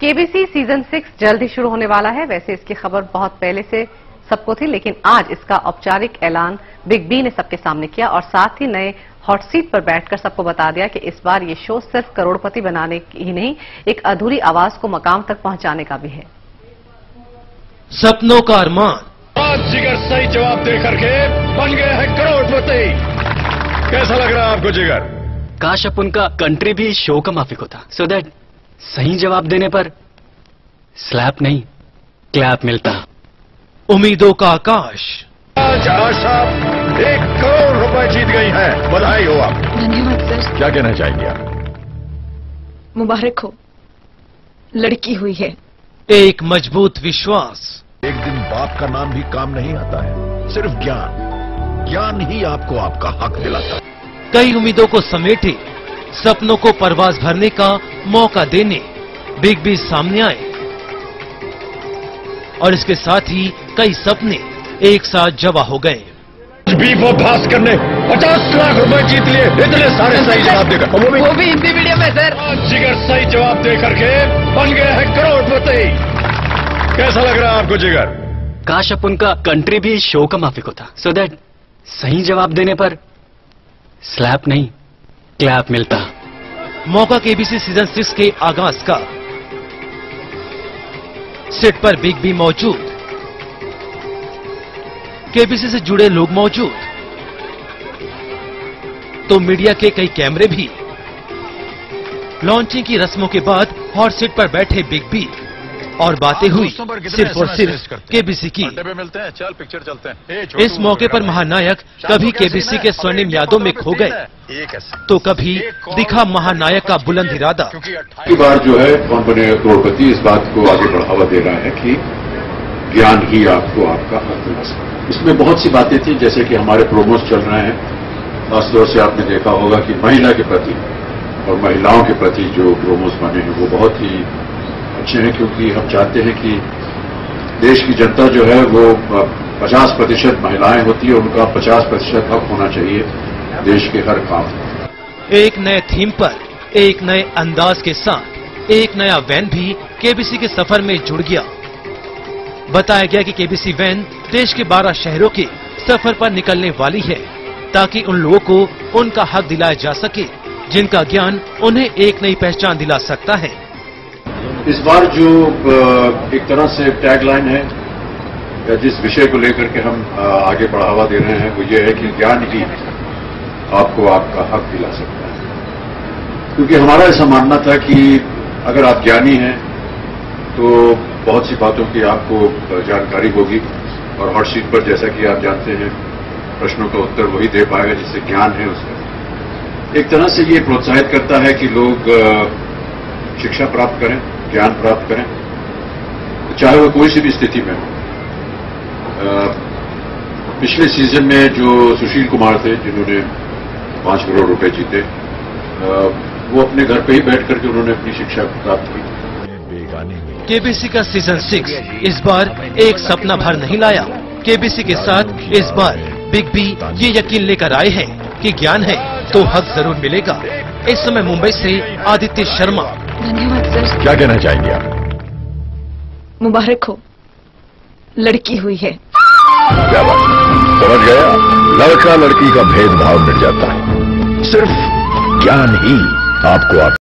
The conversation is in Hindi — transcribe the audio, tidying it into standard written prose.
केबीसी सीजन 6 जल्द ही शुरू होने वाला है। वैसे इसकी खबर बहुत पहले से सबको थी, लेकिन आज इसका औपचारिक ऐलान बिग बी ने सबके सामने किया और साथ ही नए हॉट सीट पर बैठकर सबको बता दिया कि इस बार ये शो सिर्फ करोड़पति बनाने ही नहीं, एक अधूरी आवाज को मकाम तक पहुंचाने का भी है। सपनों का अरमान आज जिगर सही जवाब दे करके बन गए हैं करोड़पति। कैसा लग रहा है आपको जिगर? काश अपन का कंट्री भी शो का माफिक होता, सो दैट सही जवाब देने पर स्लैप नहीं क्लैप मिलता। उम्मीदों का आकाश। आज आशा 1 करोड़ रुपए जीत गई है, बधाई हो आप। धन्यवाद सर। क्या कहना चाहेंगे आप? मुबारक हो, लड़की हुई है। एक मजबूत विश्वास। एक दिन बाप का नाम भी काम नहीं आता है, सिर्फ ज्ञान ही आपको आपका हक दिलाता है। कई उम्मीदों को समेटे सपनों को परवाज भरने का मौका देने बिग बी सामने आए और इसके साथ ही कई सपने एक साथ जवा हो गए। भी वो भास्कर ने 50 लाख रुपए जीत लिए, इतने सारे सही जवाब देकर, वो भी हिंदी मीडियम में सर। जिगर सही जवाब दे करके बन गए हैं करोड़पति। कैसा लग रहा है आपको जिगर? काश अपन का कंट्री भी शो का माफिक होता, सो दैट सही जवाब देने पर स्लैप नहीं क्लैप मिलता। मौका केबीसी सीजन 6 के आगाज का। सेट पर बिग बी मौजूद, केबीसी से जुड़े लोग मौजूद, तो मीडिया के कई कैमरे भी। लॉन्चिंग की रस्मों के बाद हॉट सीट पर बैठे बिग बी और बातें हुई सिर्फ और सिर्फ केबीसी की। मिलते हैं, चल पिक्चर चलते हैं। इस मौके पर महानायक कभी केबीसी के स्वर्णिम यादों में खो गए, तो कभी दिखा महानायक का बुलंद इरादा। की बार जो है कौन बनेगा करोड़पति, इस बात को आगे बढ़ावा दे रहा है कि ज्ञान ही आपको आपका हक दिला सकता है। इसमें बहुत सी बातें थी, जैसे कि हमारे प्रोमोस चल रहे हैं, खासतौर से आपने देखा होगा कि महिला के प्रति और महिलाओं के प्रति जो प्रोमोस बने हैं वो बहुत ही अच्छे हैं, क्योंकि हम चाहते हैं कि देश की जनता जो है वो 50% महिलाएं होती है, उनका 50% हक होना चाहिए देश के हर काम। एक नए थीम पर एक नए अंदाज के साथ एक नया वैन भी केबीसी के सफर में जुड़ गया। बताया गया कि केबीसी वैन देश के 12 शहरों के सफर पर निकलने वाली है, ताकि उन लोगों को उनका हक दिलाया जा सके जिनका ज्ञान उन्हें एक नई पहचान दिला सकता है। इस बार जो एक तरह से टैगलाइन है या जिस विषय को लेकर के हम आगे बढ़ावा दे रहे हैं वो ये है कि ज्ञान ही आपको आपका हक दिला सकता है। क्योंकि हमारा ऐसा मानना था कि अगर आप ज्ञानी हैं तो बहुत सी बातों की आपको जानकारी होगी, और हॉट सीट पर जैसा कि आप जानते हैं प्रश्नों का उत्तर वही दे पाएगा जिससे ज्ञान है उसका। एक तरह से ये प्रोत्साहित करता है कि लोग शिक्षा प्राप्त करें, ज्ञान प्राप्त करें, चाहे वो कोई सी भी स्थिति में हो। पिछले सीजन में जो सुशील कुमार थे जिन्होंने 5 करोड़ रुपए जीते, वो अपने घर पे ही बैठ करके उन्होंने अपनी शिक्षा प्राप्त की। केबीसी का सीजन 6 इस बार एक सपना भर नहीं लाया। केबीसी के साथ इस बार बिग बी ये यकीन लेकर आए हैं कि ज्ञान है तो हक जरूर मिलेगा। इस समय मुंबई से आदित्य शर्मा। धन्यवाद सर। क्या कहना चाहेंगे आप? मुबारक हो, लड़की हुई है। क्या बात, समझ गया? लड़का लड़की का भेदभाव मिट जाता है, सिर्फ ज्ञान ही आपको